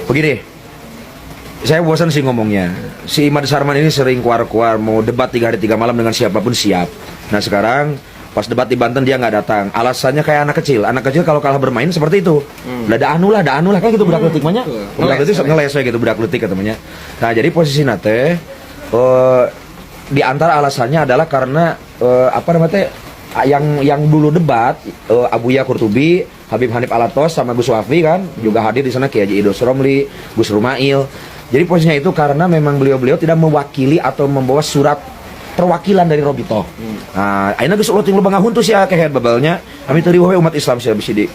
Begini, saya bosan sih ngomongnya. Si Imad Sarman ini sering keluar-keluar mau debat 3 hari 3 malam dengan siapapun siap. Nah sekarang pas debat di Banten dia nggak datang. Alasannya kayak anak kecil. Anak kecil kalau kalah bermain seperti itu. Ada anu lah kayak gitu budak letik mahnya. Budak letik ngeles gitu budak letik katanya. Nah jadi posisi nate di antara alasannya adalah karena apa namanya yang dulu debat Abuya Qurtubi, Habib Hanif Alatos sama Gus Wafi kan juga hadir di sana, Kiai Haji Idrus Romli, Gus Rumail. Jadi posisinya itu karena memang beliau-beliau tidak mewakili atau membawa surat perwakilan dari Robito. Nah, ayeuna geus ulah tinggal bangahun tuh sia kehead babalnya. Kami teu we umat Islam sia bisi di.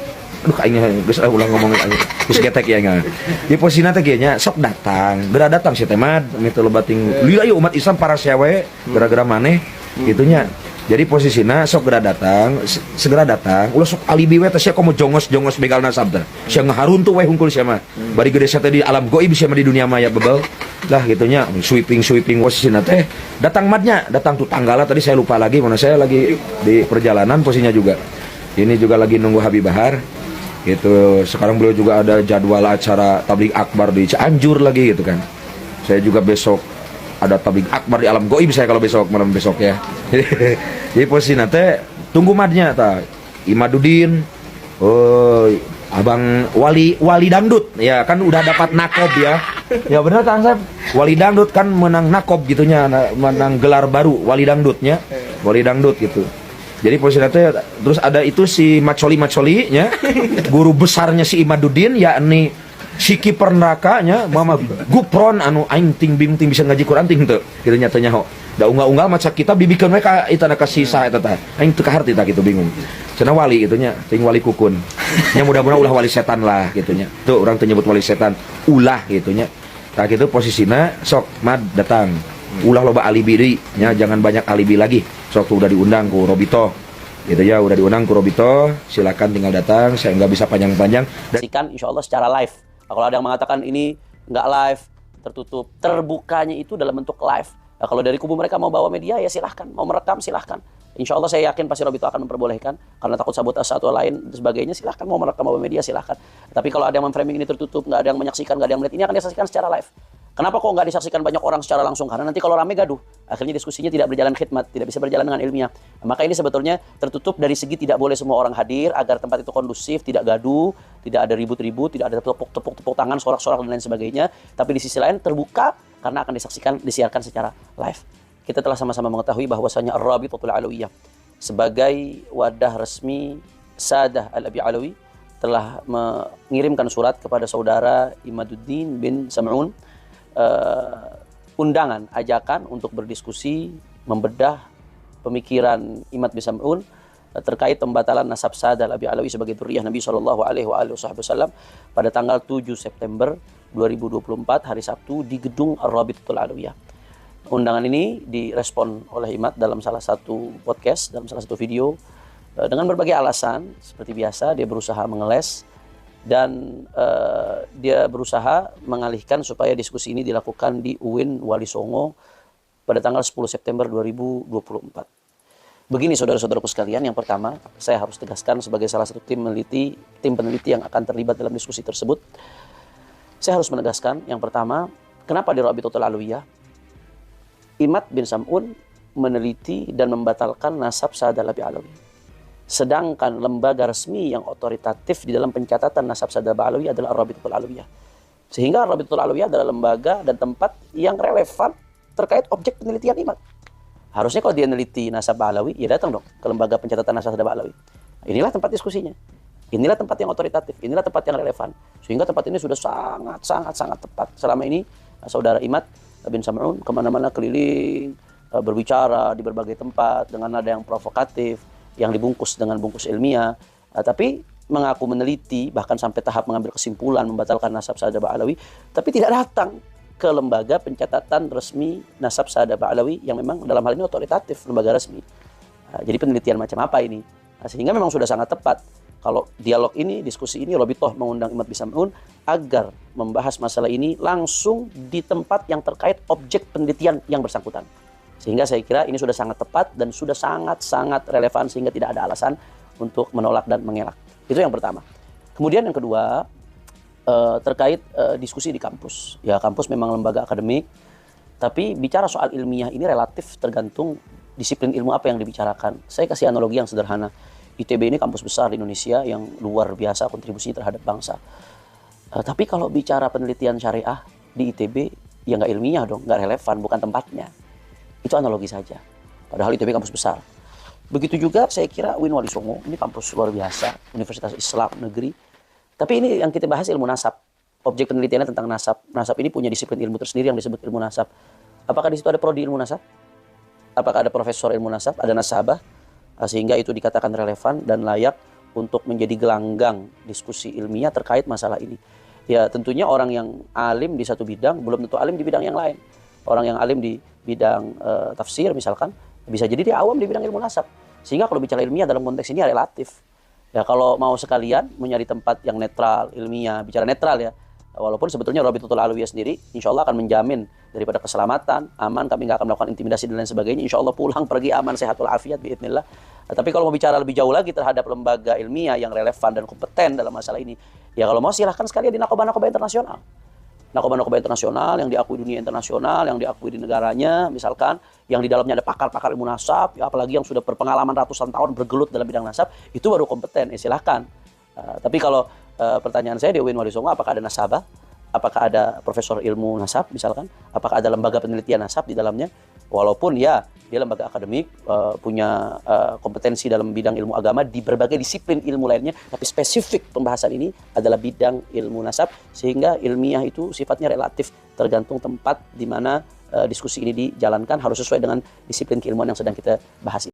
Aduh aing geus ulah ngomongin aing. Geus getek ya nya. Di posisinya teh nya sok datang. Geura datang si teh mah mitu lobating. Lieu aya umat Islam para sia we gara-gara maneh gitunya. Jadi posisinya sok segera datang, ulah sok alibi we teh sia komo jongos begalna sabda. Sia ngaharun tuh we hungkul sia mah. Bari gede sia teh di alam gaib sia mah di dunia maya bebel. Lah gitunya sweeping posisinya teh datang tuh tanggalnya tadi saya lupa lagi mana saya lagi di perjalanan posisinya juga. Ini juga lagi nunggu Habib Bahar. Gitu. Sekarang beliau juga ada jadwal acara tabligh akbar di Cianjur lagi gitu kan. Saya juga besok ada tabligh akbar di alam gaib saya kalau malam besok ya. Jadi posisi nanti tunggu madnya ta Imaduddin, Abang Wali Dangdut ya kan udah dapat nakob ya. Ya benar kan Sep? Wali Dangdut kan menang nakob gitunya, menang gelar baru Wali Dangdutnya. Wali Dangdut gitu. Jadi posisi nanti terus ada itu si Macoli nya, guru besarnya si Imaduddin yakni si kiper nerakanya mama Gupron anu aing ting bisa ngaji Quran ting teu kitu nya teh nyaho da unggal maca kita bibikeun we ka eta na ka sisa eta teh aing teu kaharti tah kitu bingung cenah wali kitu nya ting wali kukun nya mudah-mudahan ulah wali setan lah kitu nya tuh urang teu nyebut wali setan ulah kitu nya tah kitu posisina sok mad datang ulah loba alibi deui nya jangan banyak alibi lagi sok tuh udah diundang ku Robito gitu ya udah diundang ku Robito silakan tinggal datang saya nggak bisa panjang-panjang dan insyaallah secara live. Kalau ada yang mengatakan ini nggak live, tertutup, terbukanya itu dalam bentuk live. Nah, kalau dari kubu mereka mau bawa media ya silahkan, mau merekam silahkan. Insya Allah saya yakin pasti Robito akan memperbolehkan karena takut sabotase atau lain dan sebagainya silahkan mau merekam bawa media silahkan. Tapi kalau ada yang memframing ini tertutup, nggak ada yang menyaksikan, nggak ada yang melihat, ini akan disaksikan secara live. Kenapa kok nggak disaksikan banyak orang secara langsung? Karena nanti kalau rame gaduh, akhirnya diskusinya tidak berjalan khidmat, tidak bisa berjalan dengan ilmiah. Maka ini sebetulnya tertutup dari segi tidak boleh semua orang hadir agar tempat itu kondusif, tidak gaduh, tidak ada ribut-ribut, tidak ada tepuk tangan, sorak-sorak dan lain sebagainya. Tapi di sisi lain terbuka karena akan disiarkan secara live. Kita telah sama-sama mengetahui bahwasanya Ar-Rabitatul Alawiyah sebagai wadah resmi Sadah Al-Abi Alawi telah mengirimkan surat kepada saudara Imaduddin bin Sam'un undangan, ajakan untuk berdiskusi, membedah pemikiran Imad bin Sam'un terkait pembatalan nasab Sadah Al-Abi Alawi sebagai dzurriyyah Nabi SAW pada tanggal 7 September 2024 hari Sabtu di gedung Ar-Rabitatul Alawiyah. Undangan ini direspon oleh Imad dalam salah satu podcast, dalam salah satu video dengan berbagai alasan. Seperti biasa dia berusaha mengeles dan dia berusaha mengalihkan supaya diskusi ini dilakukan di UIN Wali Songo pada tanggal 10 September 2024. Begini saudara-saudaraku sekalian, yang pertama saya harus tegaskan sebagai salah satu tim peneliti yang akan terlibat dalam diskusi tersebut. Saya harus menegaskan yang pertama, kenapa di Rabitatul Alawiyah Imad bin Sam'un meneliti dan membatalkan nasab Sadah Al-Abi Alawi. Sedangkan lembaga resmi yang otoritatif di dalam pencatatan nasab Sadah Al-Abi Alawi adalah Ar-Rabitatul Alawiyah. Sehingga Ar-Rabitatul Alawiyah adalah lembaga dan tempat yang relevan terkait objek penelitian Imad. Harusnya kalau dia meneliti nasab Alawi, ya datang dong ke lembaga pencatatan nasab Sadah Alawi. Inilah tempat diskusinya. Inilah tempat yang otoritatif, inilah tempat yang relevan. Sehingga tempat ini sudah sangat tepat. Selama ini saudara Imad bin Sam'un kemana-mana keliling, berbicara di berbagai tempat dengan nada yang provokatif, yang dibungkus dengan bungkus ilmiah, tapi mengaku meneliti, bahkan sampai tahap mengambil kesimpulan membatalkan nasab Sadah Alawi, tapi tidak datang ke lembaga pencatatan resmi nasab Sadah Alawi yang memang dalam hal ini otoritatif, lembaga resmi. Jadi penelitian macam apa ini? Sehingga memang sudah sangat tepat kalau dialog ini, diskusi ini, Robitoh mengundang Imad bin Sam'un agar membahas masalah ini langsung di tempat yang terkait objek penelitian yang bersangkutan. Sehingga saya kira ini sudah sangat tepat dan sudah sangat relevan sehingga tidak ada alasan untuk menolak dan mengelak. Itu yang pertama. Kemudian yang kedua, terkait diskusi di kampus. Ya, kampus memang lembaga akademik, tapi bicara soal ilmiah ini relatif tergantung disiplin ilmu apa yang dibicarakan. Saya kasih analogi yang sederhana. ITB ini kampus besar di Indonesia yang luar biasa kontribusinya terhadap bangsa. Tapi kalau bicara penelitian syariah di ITB, ya nggak ilmiah dong, nggak relevan, bukan tempatnya. Itu analogi saja. Padahal ITB kampus besar. Begitu juga saya kira UIN Wali Songo, ini kampus luar biasa, Universitas Islam Negeri. Tapi ini yang kita bahas ilmu nasab. Objek penelitiannya tentang nasab. Nasab ini punya disiplin ilmu tersendiri yang disebut ilmu nasab. Apakah di situ ada prodi ilmu nasab? Apakah ada profesor ilmu nasab? Ada nasabah? Sehingga itu dikatakan relevan dan layak untuk menjadi gelanggang diskusi ilmiah terkait masalah ini. Ya tentunya orang yang alim di satu bidang belum tentu alim di bidang yang lain. Orang yang alim di bidang tafsir misalkan, bisa jadi dia awam di bidang ilmu nasab. Sehingga kalau bicara ilmiah dalam konteks ini ya relatif. Ya kalau mau sekalian mencari tempat yang netral, ilmiah, bicara netral ya. Walaupun sebetulnya Rabitatul Alawiyah sendiri insya Allah akan menjamin daripada keselamatan, aman, kami nggak akan melakukan intimidasi dan lain sebagainya. Insya Allah pulang pergi aman, sehat walafiat biidznillah. Tapi kalau mau bicara lebih jauh lagi terhadap lembaga ilmiah yang relevan dan kompeten dalam masalah ini, ya kalau mau silahkan sekalian di Nakoba internasional. Nakoba internasional yang diakui dunia internasional, yang diakui di negaranya, misalkan yang di dalamnya ada pakar-pakar ilmu nasab, ya apalagi yang sudah berpengalaman ratusan tahun bergelut dalam bidang nasab, itu baru kompeten. Silahkan. Tapi kalau pertanyaan saya di UIN Wali Songo, apakah ada nasabah? Apakah ada profesor ilmu nasab misalkan? Apakah ada lembaga penelitian nasab di dalamnya? Walaupun ya dia lembaga akademik, punya kompetensi dalam bidang ilmu agama di berbagai disiplin ilmu lainnya, tapi spesifik pembahasan ini adalah bidang ilmu nasab, sehingga ilmiah itu sifatnya relatif tergantung tempat di mana diskusi ini dijalankan, harus sesuai dengan disiplin keilmuan yang sedang kita bahas.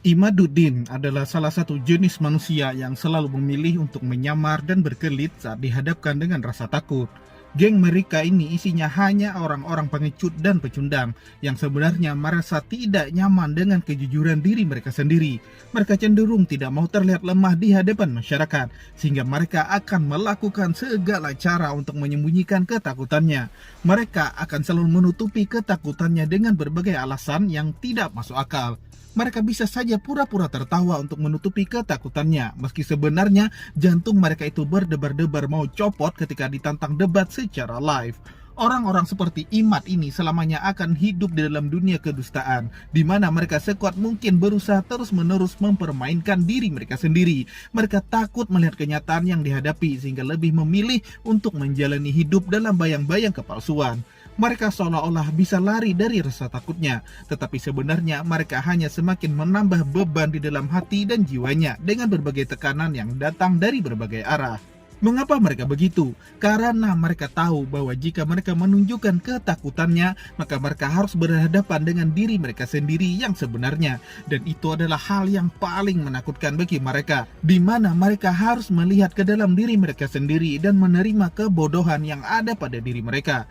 Imaduddin adalah salah satu jenis manusia yang selalu memilih untuk menyamar dan berkelit saat dihadapkan dengan rasa takut. Geng mereka ini isinya hanya orang-orang pengecut dan pecundang yang sebenarnya merasa tidak nyaman dengan kejujuran diri mereka sendiri. Mereka cenderung tidak mau terlihat lemah di hadapan masyarakat, sehingga mereka akan melakukan segala cara untuk menyembunyikan ketakutannya. Mereka akan selalu menutupi ketakutannya dengan berbagai alasan yang tidak masuk akal. Mereka bisa saja pura-pura tertawa untuk menutupi ketakutannya, meski sebenarnya jantung mereka itu berdebar-debar mau copot ketika ditantang debat secara live. Orang-orang seperti Imad ini selamanya akan hidup di dalam dunia kedustaan, di mana mereka sekuat mungkin berusaha terus-menerus mempermainkan diri mereka sendiri. Mereka takut melihat kenyataan yang dihadapi, sehingga lebih memilih untuk menjalani hidup dalam bayang-bayang kepalsuan. Mereka seolah-olah bisa lari dari rasa takutnya, tetapi sebenarnya mereka hanya semakin menambah beban di dalam hati dan jiwanya dengan berbagai tekanan yang datang dari berbagai arah. Mengapa mereka begitu? Karena mereka tahu bahwa jika mereka menunjukkan ketakutannya, maka mereka harus berhadapan dengan diri mereka sendiri yang sebenarnya. Dan itu adalah hal yang paling menakutkan bagi mereka, di mana mereka harus melihat ke dalam diri mereka sendiri dan menerima kebodohan yang ada pada diri mereka.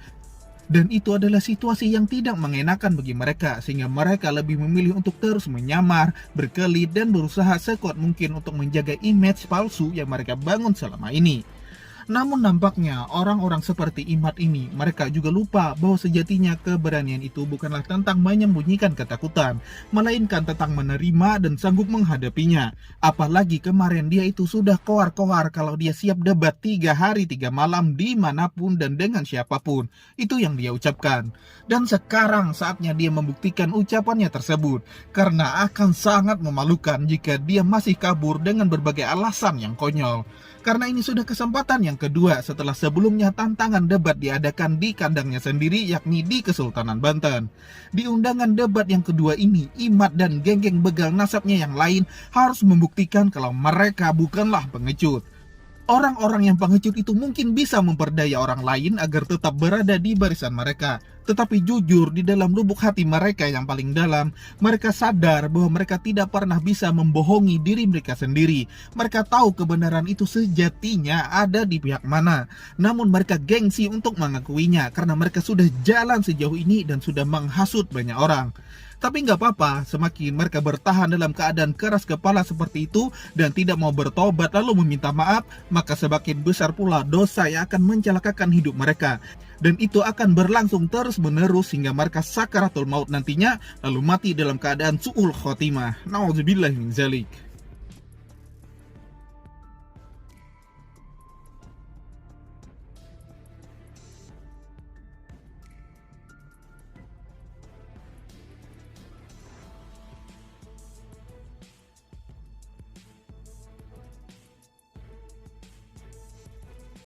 Dan itu adalah situasi yang tidak mengenakan bagi mereka, sehingga mereka lebih memilih untuk terus menyamar, berkelit, dan berusaha sekuat mungkin untuk menjaga image palsu yang mereka bangun selama ini. Namun nampaknya orang-orang seperti Imad ini, mereka juga lupa bahwa sejatinya keberanian itu bukanlah tentang menyembunyikan ketakutan, melainkan tentang menerima dan sanggup menghadapinya. Apalagi kemarin dia itu sudah koar-koar kalau dia siap debat 3 hari 3 malam dimanapun dan dengan siapapun. Itu yang dia ucapkan. Dan sekarang saatnya dia membuktikan ucapannya tersebut, karena akan sangat memalukan jika dia masih kabur dengan berbagai alasan yang konyol. Karena ini sudah kesempatan yang kedua setelah sebelumnya tantangan debat diadakan di kandangnya sendiri, yakni di Kesultanan Banten. Di undangan debat yang kedua ini, Imad dan geng-geng begal nasabnya yang lain harus membuktikan kalau mereka bukanlah pengecut. Orang-orang yang pengecut itu mungkin bisa memperdaya orang lain agar tetap berada di barisan mereka. Tetapi jujur di dalam lubuk hati mereka yang paling dalam, mereka sadar bahwa mereka tidak pernah bisa membohongi diri mereka sendiri. Mereka tahu kebenaran itu sejatinya ada di pihak mana. Namun mereka gengsi untuk mengakuinya karena mereka sudah jalan sejauh ini dan sudah menghasut banyak orang. Tapi nggak apa-apa, semakin mereka bertahan dalam keadaan keras kepala seperti itu dan tidak mau bertobat lalu meminta maaf, maka semakin besar pula dosa yang akan mencelakakan hidup mereka. Dan itu akan berlangsung terus-menerus hingga mereka sakaratul maut nantinya, lalu mati dalam keadaan su'ul khotimah. Nauzubillah min zalik.